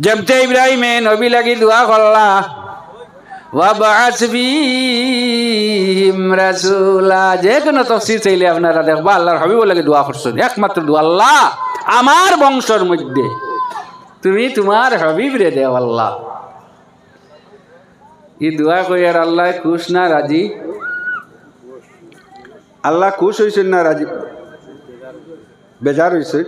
যেমতে ইব্রাহিমে নবী লাগি দোয়া করলা ওয়াবা'আস ফীহিম রাসূলা, যে কোনো তাফসীর চাইলে আপনারা দেখবা আল্লাহর হাবিব লাগি দোয়া করছেন। একমাত্র দোয়া, আল্লাহ আমার বংশের মধ্যে তুমি তোমার হাবিব রে দেও আল্লাহ। এই দোয়া কইয়ার আল্লাহ খুশ না রাজি? আল্লাহ খুশ হইছেন না রাজি? বেজার হইছে?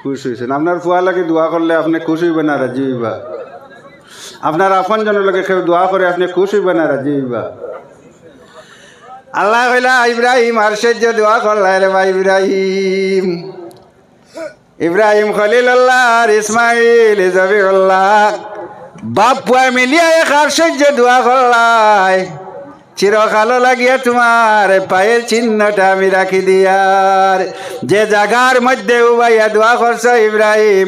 খুশ হয়েছেন। আপনার ফুয়া লাগে দোয়া করলে আপনি খুশ হইবা না রাজি হইবা? আপনার আপন জনের লাগে কেউ দোয়া করে আপনি খুশ হইবা না রাজি হইবা? আল্লাহ কইলা ইব্রাহিম আরশের যে দোয়া করলা রে ভাই ইব্রাহিম, ইব্রাহিম খলিলুল্লাহ আর ইসমাইল জবিউল্লাহ বাপ পুয়া মিলিয়া এক আরশের যে দোয়া করলাই, চিরকালো লাগিয়া তোমার পায়ের চিহ্নটা আমি রাখি দিয়ার। যে জায়গার মধ্যে উবাইয়া দোয়া করছো ইব্রাহিম,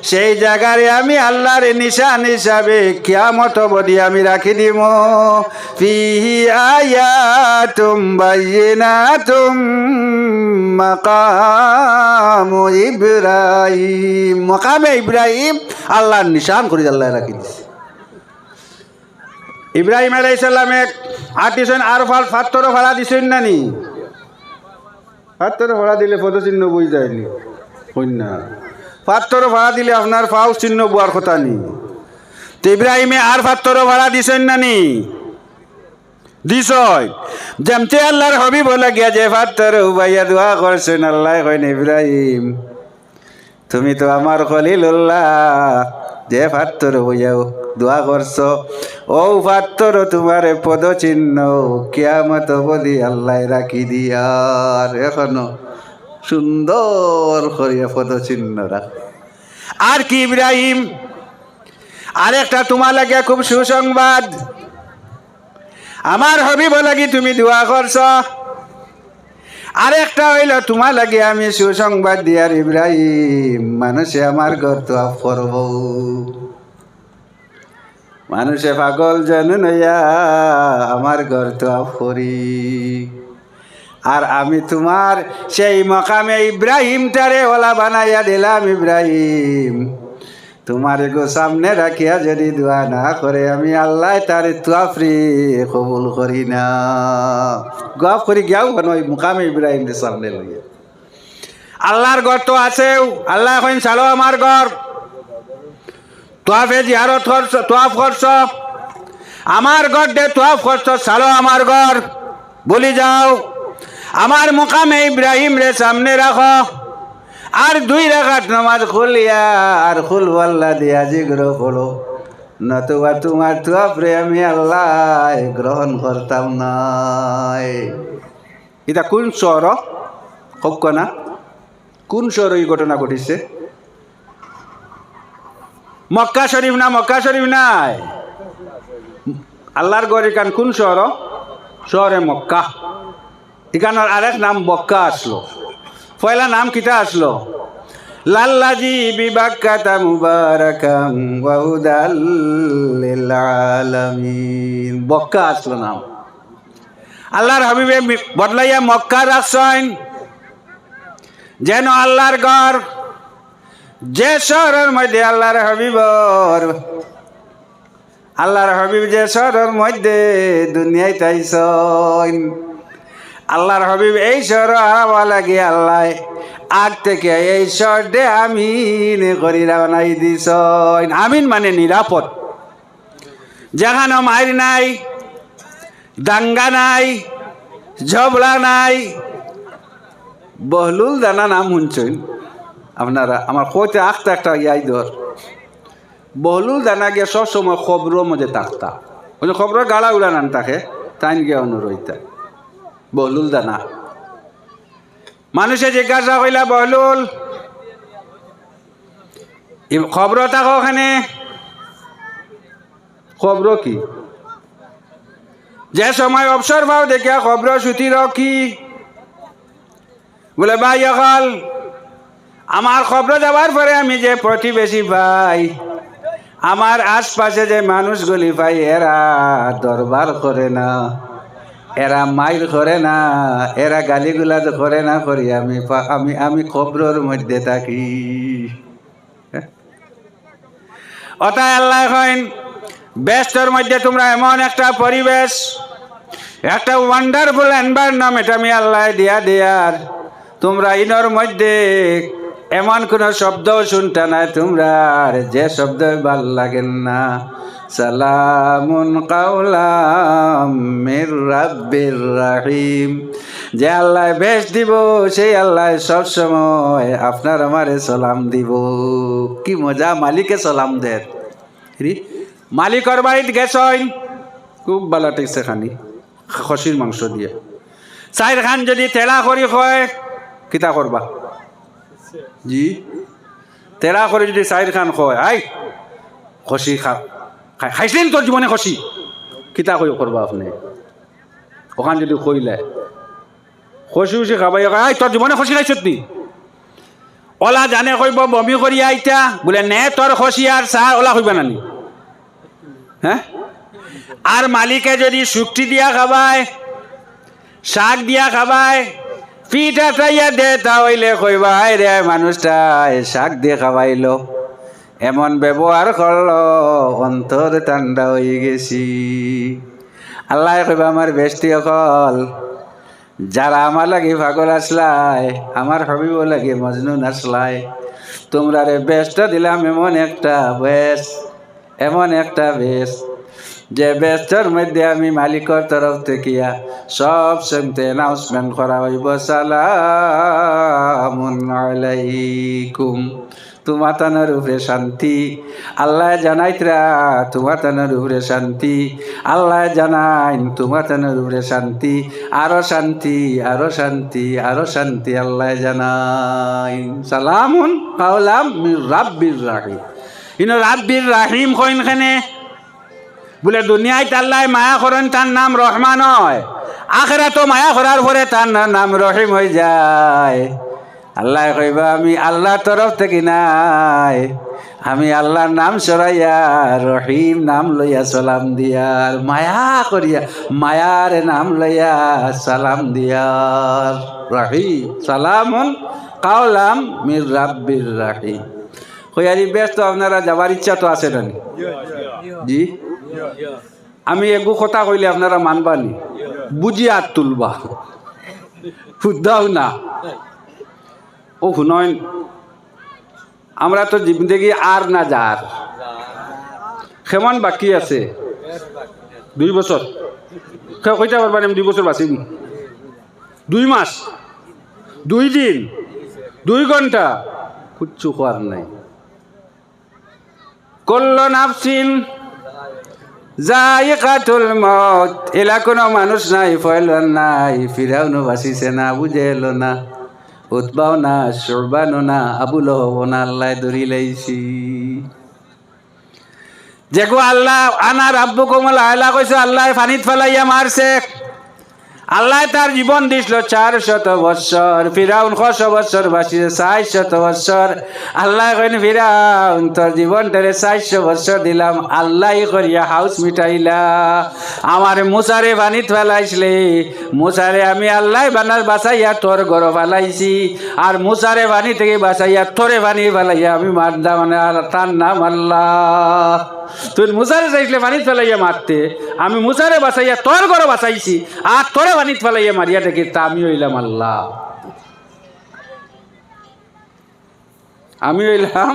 সেই জায়গারে আমি আল্লাহর নিশান হিসাবে কিয়ামত অবধি আমি রাখি দিব। ফিহি আয়াতুম বাইয়িনাতুম মাকামু ইব্রাহিম, মাকামে ইব্রাহিম আল্লাহর নিশান করে আল্লাহ রাখি দিছে। ইব্রাহিম আলাইহিস সালামে আটিছেন আর ফাত্তর ভাড়া দিছেন না নি? ফাত্তর ভাড়া দিলে পদ চিহ্ন বই যায়নি কন্যা, ফাত্তর ভাড়া দিলে আপনার ফাউ চিহ্ন বুয়ার কথা নি। তো ইব্রাহিমে আর ফাত্তর ভাড়া দিছেন না নি? দিছ। যেমতে আল্লাহর হাবিব লাগিয়া যে ফাত্তর উবাইয়া দোয়া করছেন, আল্লাহ কইন ইব্রাহিম তুমি তো আমার খলিলুল্লাহ, যে ফাত্তর হইয়াও দোয়া করছ ও ফাত্তর তোমার পদ চিহ্ন কিয়ামত অবধি আল্লাহ রাখি দিয়ার। এখনো সুন্দর করিয়া পদ চিহ্ন রাখ। আর কি ইব্রাহিম, আরেকটা তোমার লাগে খুব সুসংবাদ, আমার হাবিব লাগি তুমি দোয়া করছ। আরেকটা হইল তোমার লাগে আমি সুসংবাদ দিয়ার ইব্রাহিম, মানুষে আমার ঘর তো আপ করব, মানুষে পাগল জন নইয়া আমার ঘর তো আপ করি। আর আমি তোমার সেই মকামে ইব্রাহিমটারে ওলা বানাইয়া দিলাম ইব্রাহিম, তোমার গো সামনে রাখিয়া যদি দোয়া না করে আমি আল্লাহ তার তুয়াফরি কবুল করি না। গপ করি গিয়াও ওই মুকামে ইব্রাহিম সামনে লইয়া আল্লাহর ঘর তো আছেও। আল্লাহ এখন চালো আমার ঘর, তোয়াফে জিয়ারত করছ, তোয়াফ করছ আমার ঘর দে, তোয়াফ করছ চালো আমার ঘর, বলি যাও আমার মুকামে ইব্রাহিম রে সামনে রাখো। আর 2 রাকাত নামাজ খুলিয়া আর খুলওয়াল্লা দিয়া জিগরো করো, নতুবা তোমার তোয়াফরে আমি আল্লাহ গ্রহণ করতাম নাই। এটা কোন শহর হোক না, কোন শহর এই ঘটনা ঘটিছে? মক্কা শরীফ না? মক্কা শরীফ নাই, আল্লাহর গড় এখান কোন শহর? শহরে মক্কা। এখানের আরেক নাম বক্কা আসলো। পয়লা নাম কিতা আসলো? লাল্লাজি বিবাক্কাতা মুবারাকাম ওয়া হুদাল লিল আলামিন, বক্কা আসলো নাম। আল্লাহর হাবিবে বদলাইয়া মক্কা রাখছেন যেন আল্লাহর ঘর, যে শহরের মধ্যে আল্লাহর হাবিব যে শহরের মধ্যে দুনিয়ায় তাইছেন, আল্লাহর হাবিব এই শহর আওয়া লাগে আল্লাহ আগ থেকে এই শহরে আমিন করি বানাই দিছ। আমিন মানে নিরাপদ, যেখানে মাইর নাই, দাঙ্গা নাই, ঝগড়া নাই। বহলুল দানা নাম শুনছেন আপনারা? আমার কইতে আখতা একটা ইয়াই ধর, বহলুল দানা গিয়ে সবসময় খবরের মধ্যে থাকতা, ওই খবরের গাড়া উড়ান থাকে তাই গিয়ে অনুরোধ। বহলুল দানা মানুষে জিজ্ঞাসা কইলা বহলুল খবর থাকো ওখানে, খবর কি? যে সময় অবসর পাও দেখিয়া খবর ছুটি রকি, বলে ভাই অকাল আমার খবর যাওয়ার পরে আমি যে প্রতিবেশী ভাই, আমার আশপাশে যে মানুষগুলি ভাই এরা দরবার করে না, এরা মাইর করে না, এরা গালিগুলা তো করে না করি আমি আমি আমি কবরের মধ্যে থাকি। অতায় আল্লাহ কইন বেস্টের মধ্যে তোমরা এমন একটা পরিবেশ, একটা ওয়ান্ডারফুল এনভায়রনমেন্ট আমি আল্লাহ দিয়া দেয়ার, তোমরা ইনর মধ্যে এমন কোনো শব্দ শুনতে না তোমরা যে শব্দ ভাল লাগেন না। সালামুন কাওলাম মির রাব্বির রাহিম। যে আল্লাহ বেশ দিব সেই আল্লাহ সব সময় আপনার আমারে সালাম দিব। কি মজা, মালিকে সালাম দেন। মালিকর বাড়িতে গেছইন, খুব ভালো টেকছে খানি খসির মাংস দিয়ে। চাইর খান যদি তেলা করি হয় কিতা করবা? জি তেলা করে যদি চাইর খান হয়, আই খসি খাইছিলেন তোর জীবনে খসি, কিতা কই করবা আপনি? ওখান যদি কইলে খসি উসি খাবাই, আই তোর জীবনে খসি খাইছত নি? ওলা জানে কইব বমি করি আইতা বলে নে তোর খসি আর চাহ ওলা কইবা নানি? হ্যাঁ, আর মালিকে যদি শুক্তি দিয়া খাবায়, শাক দিয়া খাবায়, পিঠা খাইয়া দে তাহলে কইবা আই রে মানুষটাই শাক দিয়ে খাওয়াইলো, এমন ব্যবহার করলো অন্তর ঠান্ডা হয়ে গেছি। আল্লাহ কইবা আমার বেষ্টি অকল যারা আমার লাগে পাগল আসলাই, আমার হবিব লাগে মজনুন আসলাই, তোমরা রে বেশটা দিলাম এমন একটা বেশ, এমন একটা বেশ যে বেশটার মধ্যে আমি মালিকর তরফ থেকে সব সমতে অ্যানাউন্সমেন্ট করা হইব, সালামুন আলাইকুম, তোমার তানোর উপরে শান্তি। আল্লাহ জানাইতরা তোমার তানোর উপরে শান্তি, আল্লাহ জানাইন তোমার তানোর উপরে শান্তি, আরো শান্তি, আরো শান্তি, আরো শান্তি আল্লাহ জানাইন। সালামুন কাওলাম মির রাব্বির রাহিম। ইনো রাব্বির রাহিম কইন খানে বলে দুনিয়ায় আল্লাহ মায়া করেন, তার নাম রহমান হয়, আখিরাতে মায়া করার পরে তার নাম রহিম হয়ে যায়। আল্লাহ কইবা আমি আল্লাহর তরফ থেকে নাই, আমি আল্লাহর নাম সরাইয়া রহিম নাম লইয়া সালাম দিয়ার, মায়া করিয়া মায়ার নাম লইয়া সালাম দিয়ার রহিম। সালামুন কাওলাম মির রাব্বির রাহিম। কইয়ারি ব্যস্ত আপনারা যাবার ইচ্ছা তো আছে না? জি আমি এগু কথা কইলে আপনারা মানবানি, বুঝি আর তুলবা, শুদ্ধাও না। ও শুনইন আমরা তো জিন্দগি আর না যার, কেমন বাকি আছে 2 বছর, কইতে পারবেন 2 বছর বাঁচিম? 2 মাস, 2 দিন, 2 ঘন্টা, কিচ্ছু করার নাই। কুল্লু নাফসিন যায়িকাতুল মউত, এলা কোনো মানুষ নাই, ফয়লান নাই, ফিরাউনও বাঁচিছে না, বুঝেলো না, উতবাও না, শুরবানও না, আবু লহবও না, আল্লাহ ধরি লাইছি। যেগো আল্লাহ আনা রাব্বুকুমুল আলা কইছে, আল্লাহ পানিত ফেলাইয়া মারছে। আল্লাহ তার জীবন দিছিল 400 বৎসর, ফিরাউন 100 বৎসর বাঁচিছে, 400 বৎসর। আল্লাহ কইন ফিরাউন তোর জীবনটারে 400 বৎসর দিলাম, আল্লাহ করিয়া হাউস মিটাইলা। আমার মুসারে পানিত ফেলাইছিলে, মুসারে আমি আল্লাহ বানার বাঁচাইয়া তোর ঘর ফেলাইছি, আর মুসারে পানি থেকে বাঁচাইয়া তোরে পানি ফেলাইয়া আমি মারদা, মানে তার নাম আল্লাহ। তুই মুসারে চাইছিলে পানিত ফেলাইয়া মারতে, আমি মুসারে বাঁচাইয়া তোর ঘর বাঁচাইছি, আর তোরে পানিত ফেলাইয়া মারিয়া দেখি তা আমি হইলাম আল্লাহ, আমি হইলাম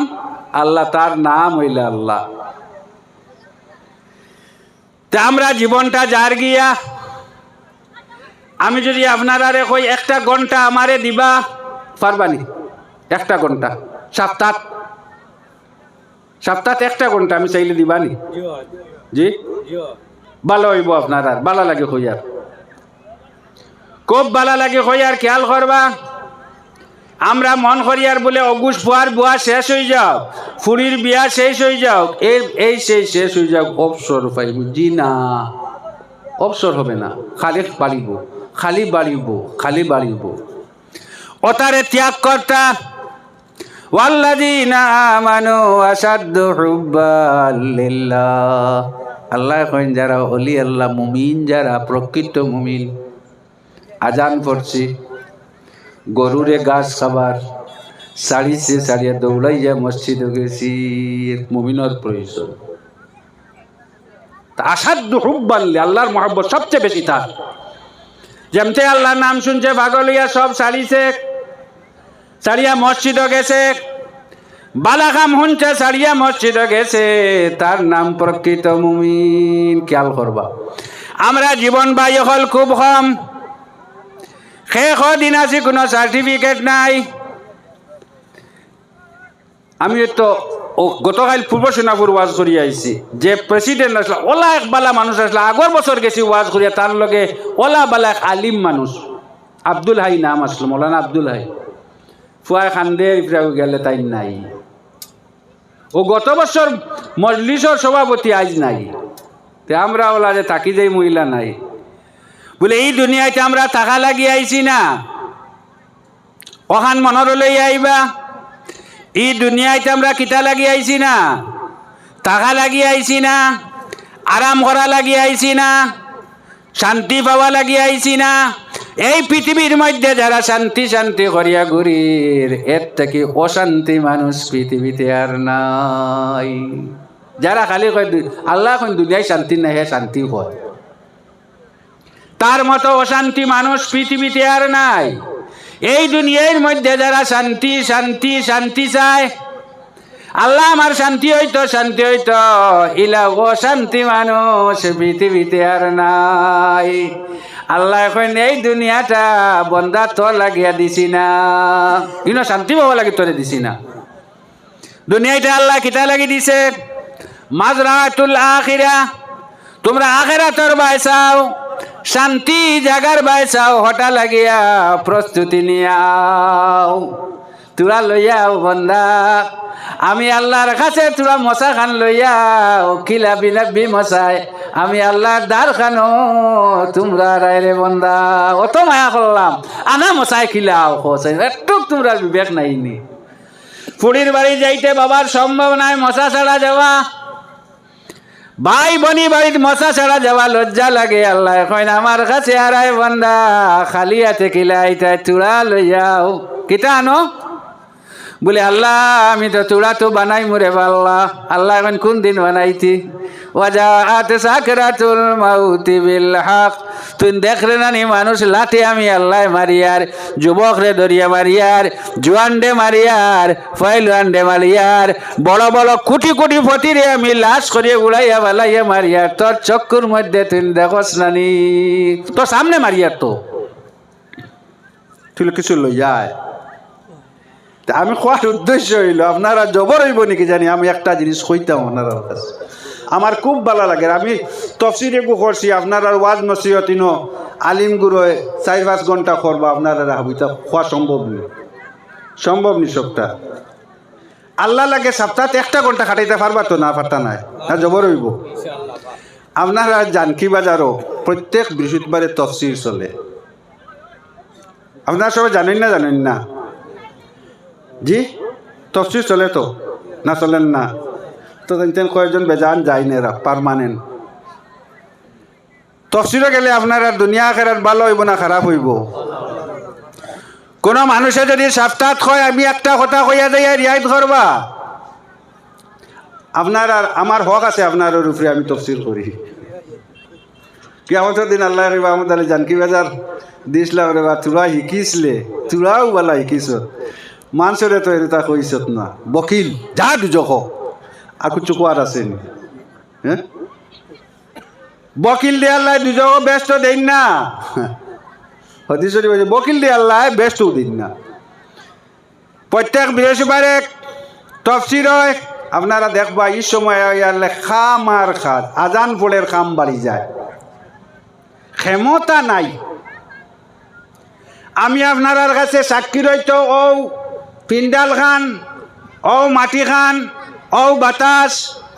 আল্লাহ, তার নাম হইল আল্লাহ। তা আমরা জীবনটা যার গিয়া, আমি যদি আপনারা রে কই 1 ঘন্টা আমারে দিবা পারবানি? 1 ঘন্টা সপ্তাহ 1 ঘন্টা আমি চাইলে দিবানি? জি ভালো হইব, আপনার আর ভালো লাগে হইয়ার, খুব ভালো লাগে হইয়ার। খেয়াল করবা, আমরা মন করিয়ার বলে অগুস ফুয়ার বুয়া শেষ হয়ে যাও, ফুরির বিয়া শেষ হয়ে যাও, এই সেই শেষ হয়ে যাও, অবসর পাইব। জি না, অবসর হবে না, খালি বাড়িব, খালি বাড়িব, খালি বাড়িব। ওতারে ত্যাগ কর্তা ওয়াল্লাযীনা আমানু আশাদ্দু হুব্বান লিল্লাহ। আল্লাহ কইন যারা অলি আল্লাহ মুমিন, যারা প্রকৃত মুমিন, আজান পড়ছি গরুরে ঘাস খাবার সারিছে, সারিয়া দৌড়াইয়া মসজিদে গেছি, মুমিনের প্রয়োজন। আসাধ্য হুব্বাল্লি, আল্লাহর মহব্বত সবচেয়ে বেশি তার। যেমতে আল্লাহর নাম শুনছে পাগলিয়া সব সারিছে, সারিয়া মসজিদে গেছে, বালাকাম শুনছে সারিয়া মসজিদে গেছে, তার নাম প্রকৃত মুমিন। খেয়াল করবা, আমরা জীবন বাই হল খুব কম, শেষ দিন আছি, কোনো সার্টিফিকেট নাই। আমি তো গতকাল পূর্ব সোনাপুর ওয়াজ করি আইছি, যে প্রেসিডেন্ট আসলে ওলা একবালা মানুষ আসলে, আগর বছর গেছি ওয়াজ করিয়া, তার লগে ওলা বালা এক আলিম মানুষ, আব্দুল হাই নাম আসলো, মৌলানা আব্দুল হাই। ফুয়াই খান্দে গেলে তাই নাই। ও গত বছর মজলিসর সভাপতি আজ নাই। তে আমরা ওলা যে থাকি যাই মহিলা নাই বলে, এই দুনিয়াতে আমরা থাকা লাগি আইছি না, ওখান মনের লই আইবা। এই দুনিয়াতে আমরা কিতা লাগি আইছি না, থাকা লাগি আইছি না, আরাম করা লাগি আইছি না, শান্তি পাওয়া লাগি আইছি না। এই পৃথিবীর মধ্যে যারা শান্তি শান্তি করিয়া ঘুরির, এর থেকে অশান্তি মানুষ পৃথিবীতে আর নাই। যারা খালি কয় আল্লাহ কোন দুনিয়ায় শান্তি নাই, হে শান্তি হয়, তার মতো অশান্তি মানুষ পৃথিবীতে আর নাই। এই দুনিয়ার মধ্যে যারা শান্তি শান্তি শান্তি চায়, আল্লাহ আমার শান্তি হইতো শান্তি হইতো, ইলা অশান্তি মানুষ পৃথিবীতে আর নাই। আল্লাহ এখন এই দুনিয়াটা বন্দা তোর লাগিয়া দিছি না, ইনো শান্তি পাওয়া লাগি তোরে দিছি না। দুনিয়াটা আল্লাহ কিতা লাগি দিছে, মাজরাতুল আখিরা, তোমরা আখিরাতর বাইসাও, শান্তি জাগার বাইসাও, হঠা লাগিয়া প্রস্তুতি নিয়াও। তোরা লইয়াও বন্দা, আমি আল্লাহর কাছে তোরা মশা খান লইয়াও, কিলা বিনাবি মশাই, আমি আল্লাহর দ্বার খানো তোমরা রায়রে বন্দা। অত মায়া করলাম, আনা মশাই খিলাও, একটু তোমরা বিবেক নাইনি। ফুড়ির বাড়ি যাইতে বাবার সম্ভব নাই মশা ছাড়া যাওয়া, ভাই বনি বাড়ির মশা ছাড়া যাওয়া লজ্জা লাগে। আল্লাহ এখন আমার কাছে আরাই বন্দা, খালি হাতে খিলাইতে তোরা লইয়াও। কিতা আনো বলে, আল্লাহ আমি তো তোরা তো বানাই মুরে আল্লাহ। আল্লাহ এখন কোন দিন বানাইতি, ওয়াজাআত সাকরাতুল মাউতি বিল হক। তুই দেখলে না নি মানুষ লাঠি আমি আল্লাহ মারিয়ার, যুবক রে দরিয়া মারিয়ার, জুয়ান ডে মারিয়ার, ফয়লওয়ান ডে মারিয়ার, বড় বড় কোটি কোটি ফতিরে আমি লাশ করিয়ে উড়াইয়া বালাইয়া মারিয়ার। তোর চক্ষুর মধ্যে তুই দেখস না নি, তোর সামনে মারিয়ার, তো তুই কিছু লই যায়। আমি খোয়ার উদ্দেশ্য হইল আপনারা জবর হইব নাকি জানি, আমি একটা জিনিস কইতাম আপনারা কাছে, আমার খুব ভালো লাগে। আমি তফসির একটু করছি, আপনার ওয়াজ নসিহতিন আলিম গুরুয় 4-5 ঘন্টা করবো, আপনারা হাবিতা খোয়া সম্ভব নেই, সম্ভব নি সবটা। আল্লাহ লাগে সপ্তাহে 1 ঘন্টা খাটাইতে পারবা তো, না পারতা নাই, না জবর হইব। আপনারা জানকি বাজারও প্রত্যেক বৃহস্পতিবারে তফসির চলে, আপনারা সবাই জানেন না? জানেন না? জি তফসির চলে তো, না চলেন না? তো জানতেন কয়েকজন বেজান যায় না, এরা পারমানেন্ট তফসিরে গেলে আপনার আর দুনিয়া আখিরাত ভালো হইব না খারাপ হইব? কোন মানুষে যদি সপ্তাহ হয় আমি একটা কথা কইয়া যাই রিয়ায়ত করবা, আপনার আর আমার হক আছে, আপনার উপরে আমি তফসির করি। কিয়ামতের দিন আল্লাহ রে আহমদ আলী জানকি বাজার দিসলাম রে বা, তোরা শিকিসলে, তোরাও বলা শিকিস, মানুষরে তো এটা কইছত না, বকিল যা দুজক আর কিছু কোয়ার আছে নি? হ্যাঁ, বকিল দিয়ে আল্লাহ দুজক ব্যস্ত দেন না, বকিল দিয়ে আল্লাহ ব্যস্ত দিন না। প্রত্যেক বৃহস্পতিবারে তফসির হয়, আপনারা দেখবা এই সময় খাম আর খাদ আজান পড়ের খাম বাড়ি যায়, ক্ষমতা নাই। আমি আপনার কাছে সাক্ষী রইতো, ও পিন্ডাল খান, ও মাটি খান, ও বাতাস,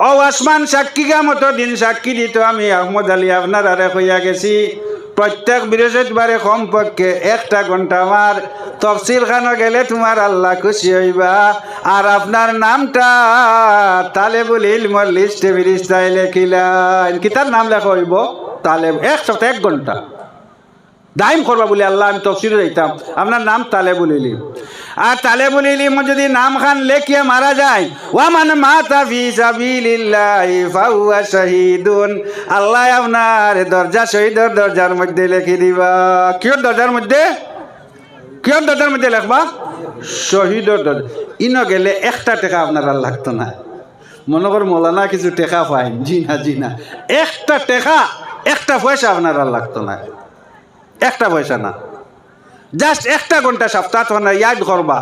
ও আসমান সাক্ষী গা মতো দিন সাক্ষী দিত। আমি আহমদ আলী আপনার আরে কইয়া গেছি, প্রত্যেক বৃহস্পতিবারে কমপক্ষে 1 ঘন্টা আমার তফসিল খানো গেলে তোমার আল্লাহ খুশি হইবা। আর আপনার নামটা তালেবুল ইলমর লিস্টে ফিরিস্তায় লেখিলেন। কিতার নাম লেখা হইব তালেব। 1 সপ্তাহ 1 ঘন্টা দাইম করবা বলে আল্লাহ আমি তফসিলে যাইতাম, আপনার নাম তালেবুল ইলিম। আর তালেবুল ইলিম যদি নাম খান লেখিয়ে মারা যায়, ওয়ামান মাতা ফি সাবিলিল্লাহি ফাহুয়া শাহীদুন, আল্লাহ আপনার দরজা শহীদের দরজার মধ্যে লিখে দিবা। কিয়র দরজার মধ্যে? কিয়র দরজার মধ্যে লেখবা? শহীদের দরজা। ইনো গেলে 1টা টাকা আপনার আর লাগতো না। মনে কর মৌলানা কিছু টাকা পাই, জি না 1টা টাকা 1টা পয়সা আপনার আর লাগতো না, 1টা পয়সা না। জাস্ট 1 ঘন্টা সপ্তাহ তোমরা ইয়াদ করবা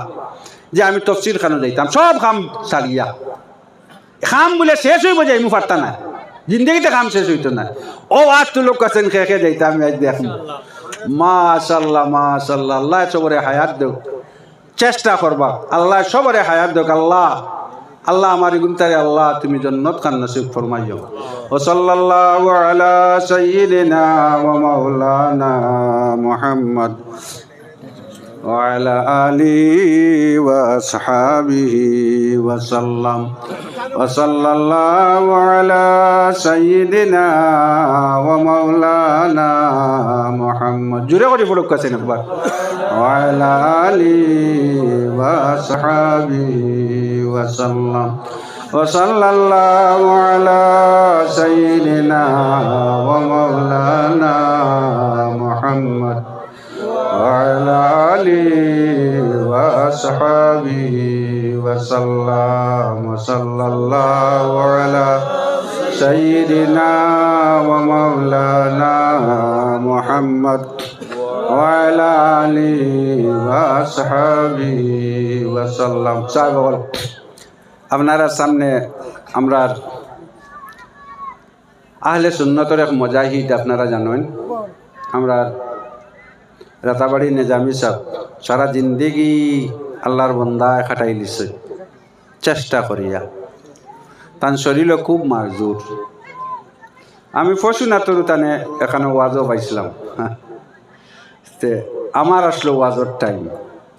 যে আমি তফসিল খানো যাইতাম, সব খাম সারিয়া। খাম বলে শেষ হইব যাই মু পারতা না, জিন্দগিতে খাম শেষ হইতো না। ও আর তো লোক আছেন খেয়ে যাইতাম, আমি আজ দেখুন। মাশাল্লাহ মাশাল্লাহ, আল্লাহ সবরে হায়াত দেও, চেষ্টা করবা, আল্লাহ সবরে হায়াত দেও। আল্লাহ আমার গুনতারে আল্লাহ তুমি জান্নাত খান নসিব ফরমাইও। ও সাল্লাল্লাহু আলা সাইয়্যিদিনা ওয়া মাওলানা মুহাম্মদ ওয়া আলা আলিহি ওয়া আসহাবিহি ওয়া সাল্লাম। ওয়া সাল্লাল্লাহু আলা সাইয়্যিদিনা ওয়া মাওলানা মুহাম্মদ। জোরে করে পড়ুক কাছেন একবার। ওয়া আলা আলিহি ওয়া আসহাবিহি وسلم وصلى الله على سيدنا ومولانا محمد وعلى آله وأصحابه وسلم وصلى الله على سيدنا ومولانا محمد وعلى آله وأصحابه وسلم। আপনার সামনে আমরা আহলে সুন্নতের এক মুজাহিদ, আপনারা জানেন আমরা রাতাবাড়ি নিজামী সাহেব সারা জিন্দেগি আল্লাহর বন্দা খাটাই লিছে চেষ্টা করিয়া, তান শরীরও খুব মারজুর। আমি পশু নাতরু তানে এখানে ওয়াজও পাইছিলাম, আমার আসলো ওয়াজর টাইম,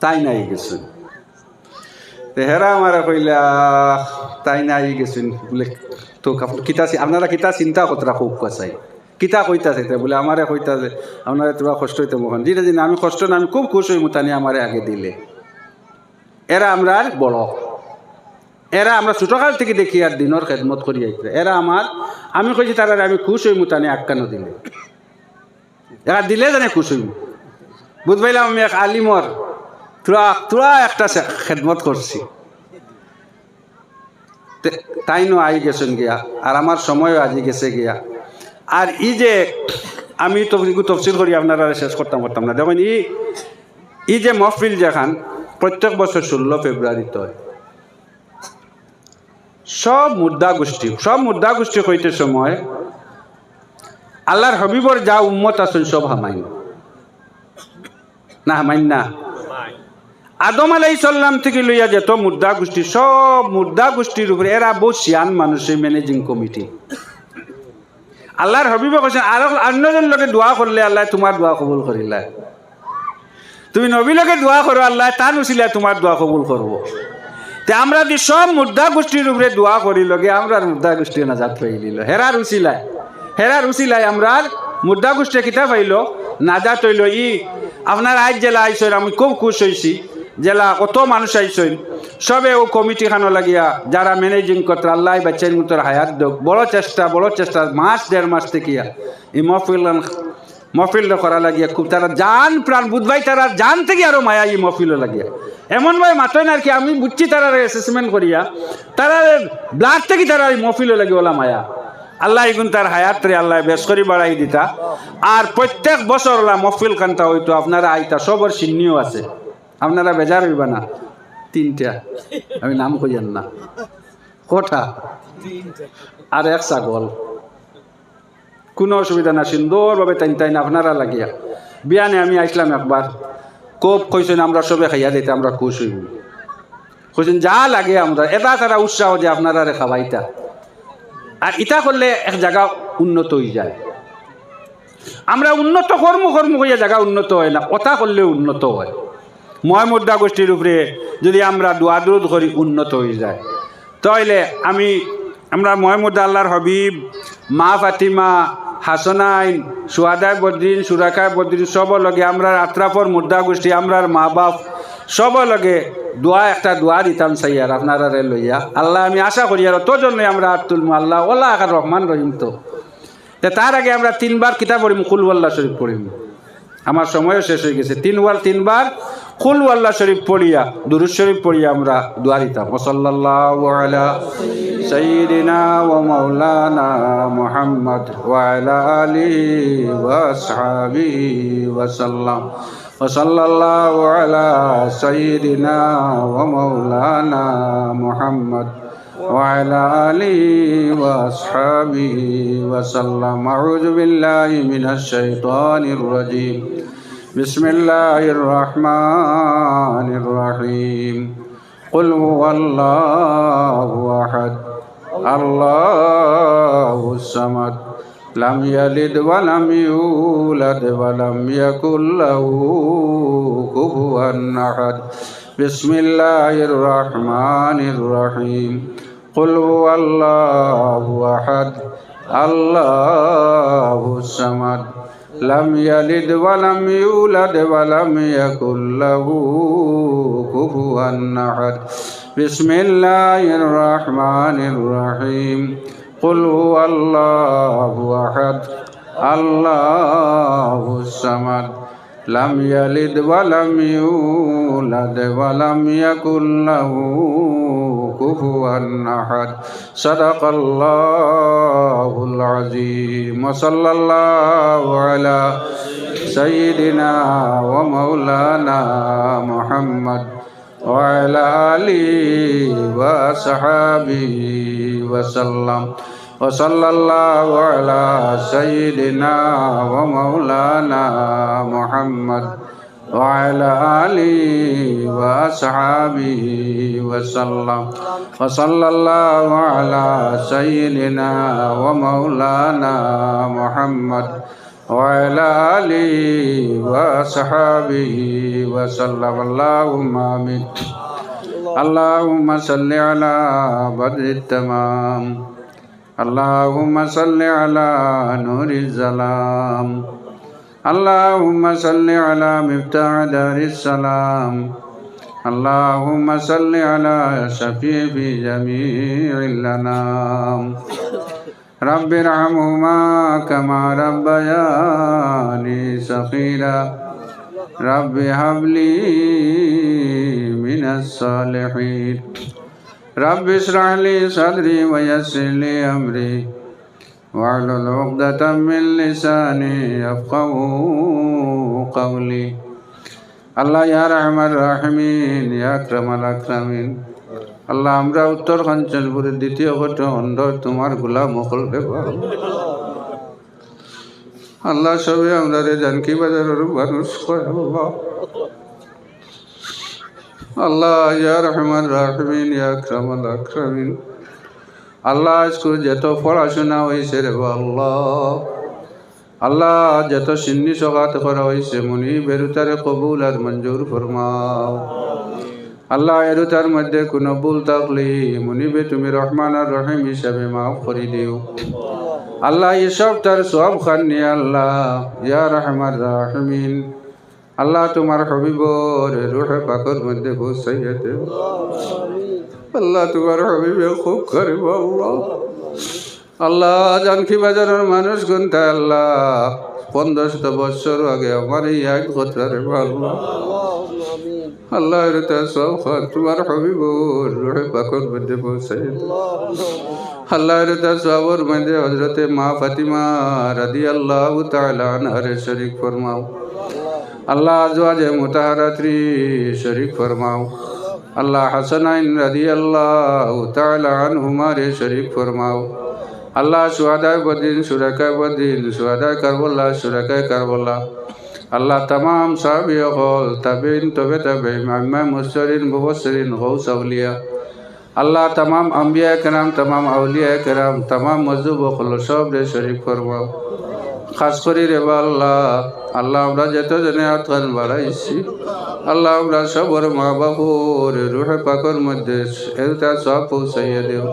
তাই নাই গেছেন। হেরা আমার কইলা তাই নাই গেছেন বলে, তো কিতা আপনারা কিতা চিন্তা কতটা খুব কাছাই কিতা কইতা চাইতে বলে আমারে কইতা যে আপনারা তোরা কষ্ট হইতে মহান যেটা দিন আমি কষ্ট না, আমি খুব খুশ হই মুতানি আমারে আগে দিলে। এরা আমরা বড়, এরা আমরা ছোটকাল থেকে দেখি আর দিনের খেদমত করি আইতে, এরা আমার আমি কইছি তারা আমি খুশ হই মুতানি আক্কানো দিলে, এরা দিলে জানে খুশ হইম। বুঝবাইলাম আমি এক আলিমর তোরা একটা খেদমত করছি, তাই নো আই গেছেন গিয়া, আর আমার সময়ও আজি গেছে গিয়া। আর যে আমি তফসিল করি আপনারা শেষ করতাম না। দেখুন ই যে মহফিল যেখান প্রত্যেক বছর 16 ফেব্রুয়ারিতে হয়, সব মুদ্রা গোষ্ঠী হইতে সময় আল্লাহর হবিবর যা উম্মত আছেন সব হামাইন না, হামাইন না। আদম আলাইহিস সালাম থেকে লইয়া যেত মুদ্রা গোষ্ঠী, সব মুদ্রা গোষ্ঠীর উপরে এরা বহু শিয়ান মানুষের ম্যানেজিং কমিটি। আল্লাহর হবিবে কৈছেন আর অন্যজন লোকে দোয়া করলে আল্লাহ তোমার দোয়া কবুল করিলা, তুমি নবী লোকে দোয়া করো আল্লাহ তান উসিলা তোমার দোয়া কবুল করবো। তে আমরা যদি সব মুদ্রা গোষ্ঠীর উপরে দোয়া করি লগে আমরা মুদ্রা গোষ্ঠী নাজাত পাই নিল, হেরার উসিলায় আমরা মুদ্রা গোষ্ঠী কিতা পাইল নাজাত হইল। আপনার আজ জেলা আইসেন, আমি খুব খুশ হয়েছি, জেলা কত মানুষ আইসেন, সবে ও কমিটি খানো লাগিয়া যারা ম্যানেজিং করতে আল্লাহ বাচ্চার মতো হায়াত দোক, বড় চেষ্টা মাস 1.5 মাস থেকে এই মহফিল করা লাগিয়া খুব তারা জান প্রাণ বুধবাই, তারা জান থেকে আরো মায়া এই মহফিল লাগিয়া এমন ভাই মাতই না আর কি। আমি বুঝছি তারা অ্যাসেসমেন্ট করিয়া তারা ব্লাড থেকে তারা এই মহফিল লাগিয়ে ওলা মায়া, আল্লাহ এগুন তার হায়াত রে আল্লাহ বেশ করে বাড়াই দিতা। আর প্রত্যেক বছর ওলা মহফিল কান্তা হইতো, আপনারা আইতা সবর চিহ্নিও আছে, আপনারা বেজার হইবা না। 3টা আমি নাম কইয়েন না, কোঠা আর এক ছাগল, কোনো অসুবিধা না, সুন্দরভাবে টাইন আপনারা লাগিয়া। বিয়ানে আমি আইসলাম একবার, খুব কইছেন আমরা সবে খাইয়া দিতে আমরা খুশ হইব, কইছেন যা লাগে আমরা এটা তারা উৎসাহ যে আপনারা রে খাবাইতা। আর ইটা করলে এক জায়গা উন্নত হয়ে যায়, আমরা উন্নত কর্ম করিয়া জায়গা উন্নত হয় না, কথা করলে উন্নত হয়। মহামুদ্রা গোষ্ঠীর উপরে যদি আমরা দোয়াদরুদ করি উন্নত হয়ে যায়। তাইলে আমরা মহামুদ্রা আল্লাহর হবিব, মা ফাতিমা, হাসনাইন, সুয়াদায় বদ্রিন, সুরাকায় বদ্রিন সব লগে আমরা আত্রাফর মুদ্রা গোষ্ঠী, আমরার মা বাপ সব লগে একটা দোয়া দিতাম সাইয়ার আপনারা লইয়া। আল্লাহ আমি আশা করি আর তোর জন্য আমরা তুলমু আল্লাহ ওলা আকার রহমান রহিম। তো তার আগে আমরা 3 বার কিতাব পড়িম, কুল ওয়াল্লাহ শরীফ পড়িম। আমার সময়ও শেষ হয়ে গেছে। 3 বার কুল ওয়াল্লাহ শরীফ পড়িয়া দুরূদ শরীফ পড়িয়া আমরা দোয়া দিতাম। সাল্লাল্লাহু আলা সাইয়্যিদিনা ওয়া মাওলানা মুহাম্মদ ওয়া আলা আলিহি ওয়া আসহাবিহি ওয়া সাল্লাম। সাল্লাল্লাহু আলা সাইয়্যিদিনা ওয়া মাওলানা মুহাম্মদ وعلى آله وأصحابه وسلم. أعوذ بالله من الشيطان الرجيم. بسم الله الرحمن الرحيم. قل هو الله أحد الله الصمد لم يلد ولم يولد ولم يكن له كفوا أحد. بسم الله الرحمن الرحيم. قل هو الله أحد الله الصمد لم يلد ولم يولد ولم يكن له كفوا أحد. بسم الله الرحمن الرحيم. قل هو الله أحد الله الصمد لم يلد ولم يولد ولم يكن له كفوا أحد. صدق الله العظيم. وصلى الله على سيدنا ومولانا محمد وعلى آله وصحبه وسلم. وصلى الله على سيدنا ومولانا محمد وعلى آله وأصحابه وسلم. وصلى الله على سيدنا ومولانا محمد وعلى آله وأصحابه وسلم. اللهم آمين. اللهم صل على بدر التمام. اللهم صل على نور الظلام. اللهم صل على مفتاح دار السلام. اللهم صل على شفيع في جميع الأنام. رب ارحمهما كما ربياني صغيرا. رب هب لي من الصالحين. رب اشرح لي صدري ويسر لي أمري واحلل عقدة من لساني يفقهوا قولي. আল্লাহ ইয়া রহমান রাহিমিন, ইয়া আকরামাল আকরামিন। আল্লাহ আমরা উত্তর কাঞ্চনপুরের 2য় খণ্ড তোমার গোলাম মকল দেবা। আল্লাহ সবে আমরা জানকি বাজারের মানুষ কয় আল্লাহ। আল্লাহ ইয়া রহমান রাহিমিন, ইয়া আকরামাল আকরামিন। আল্লাহ আজকে যত পড়াশোনা হয়েছে রে আল্লাহ, আল্লাহ যত সিন্নি সগাত করা হয়েছে মনি বেরুতারে কবুল আর মঞ্জুর ফরমাও। আল্লাহ এরুতার মধ্যে কোনো ভুল থাকলে মনিবে তুমি রহমান আর রহিম হিসাবে মাফ করে দিও। আল্লাহ এসব তার সব খান নিয়ে আল্লাহ ইয়া রহমান রাহিমিন আল্লাহ তোমার হবিবর রূহে পাকের মধ্যে পৌঁছাইয়া দেও। আল্লাহ তোমার হবিবে খুব করিব আল্লাহ। আল্লাহ জানকি বাজারের মানুষ গুনতে আল্লাহ 1500 বছর আগে আমার এই এক কথা রে আল্লাহ। আল্লাহ এটা সব তোমার হবিবর রূহে পাকের মধ্যে পৌঁছাইয়া দেও। আল্লাহ এটা সবর মধ্যে হযরতে মা ফাতিমা রাদিয়াল্লাহু তাআলা আনহারে শরীক ফরমাও। আল্লাহ আজওয়াজে মুতাহারাতরি শরীক ফরমাও। আল্লাহ হাসানাইন রাদিয়াল্লাহু তাআলা আনহুমারে শরীক ফরমাও। আল্লাহ শুহাদায়ে বদরিন, শুরাকায়ে বদরিন, শুহাদায়ে কারবালা, শুরাকায়ে কারবালা। আল্লাহ तमाम সাহাবী হল তাবেইন, তবে তাবেইন, আইম্মা মুরসালিন, মুবাশশিরিন, গাউস আউলিয়া। আল্লাহ तमाम আম্বিয়া কেরাম, तमाम আউলিয়া কেরাম, तमाम মজদুব হল সব রে শরীক ফরমাও। খাস করি রে বা আল্লাহ আল্লাহ আমরা যতজনে আত্মান বাড়াইছি আল্লাহ আমরা সবর মা বাবুর রুহে পাকর মধ্যে এটা সব পৌঁছাইয়া দেও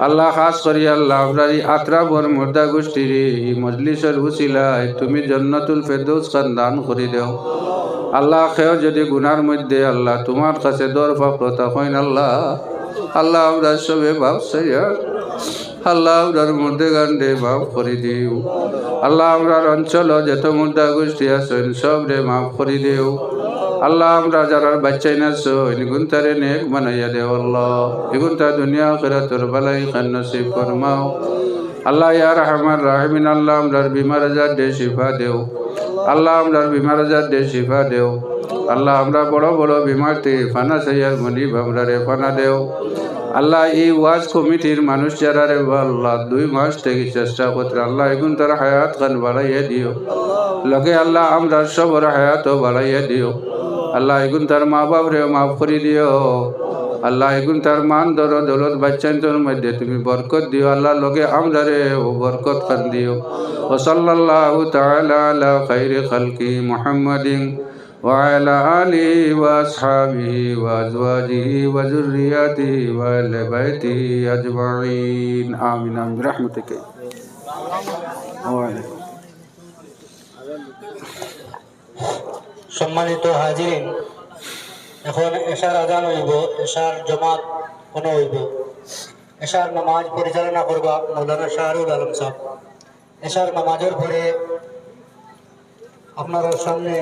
আল্লাহ খাস করি আল্লাহ আমরা এই আত্রাবর মুর্দা গোষ্ঠীর এই মজলিসের উসিলায় তুমি জন্নতুল ফেরদৌস খান দান করে দেও আল্লাহ খেয়েও যদি গুনার মধ্যে আল্লাহ তোমার কাছে দর ফাঁকতা হইন আল্লাহ আল্লাহ আমরা সবে ভাবসাইয়া আল্লাহ আমরার মধ্যে গান্ডে মাফ করে দিও আল্লাহ আমরার অঞ্চল যত মুর্দা গোষ্ঠী আছেন সব রে মাফ করে দিও আল্লাহ আমরা যারা বাচ্চাই নাছো এগুন তারে নেক বানাইয়া দেও আল্লাহ এগুন তা দুনিয়া আখিরাতের বালাই খান নসিব ফরমাও আল্লাহ ইয়া রহমান রাহিমিন আল্লাহ আমরার বিমার আজাদ দে শিফা দেও আল্লাহ আমরার বিমার আজাদ দে শিফা দেও আল্লাহ আমরা বড় বড় বিমারতে ফানা সাইয়ার মনি ভাবরারে ফানা দেও আল্লাহ এই ওয়াজ কমিটির মানুষ যারা রে আল্লাহ 2 মাস থেকে চেষ্টা করতে আল্লাহ এগুন তার হায়াত খান বাড়াইয়া দিও লগে আল্লাহ আমরা সবর হায়াতও বাড়াইয়া দিও আল্লাহ এগুন তার মা বাপ রে মাফ করে দিও আল্লাহ এগুন তার মান দর দৌলত বাচ্চান্তর মধ্যে তুমি বরকত দিও আল্লাহ লগে আমরা রে ও বরকত খান দিও ও সাল্লাল্লাহু তাআলা আলা খাইরি খালকি মুহাম্মাদিন وعلى آله وأصحابه وأزواجه وذرياته وأهل بيته أجمعين آمين آمين برحمتك وعليكم সম্মানিত হাজিরিন এখন এশার আজান হইব এশার জমাত কোন হইব এশার নামাজ পরিচালনা করবা মৌলানা শাহরুল আলম সাহেব এশার নামাজের পরে আপনার সামনে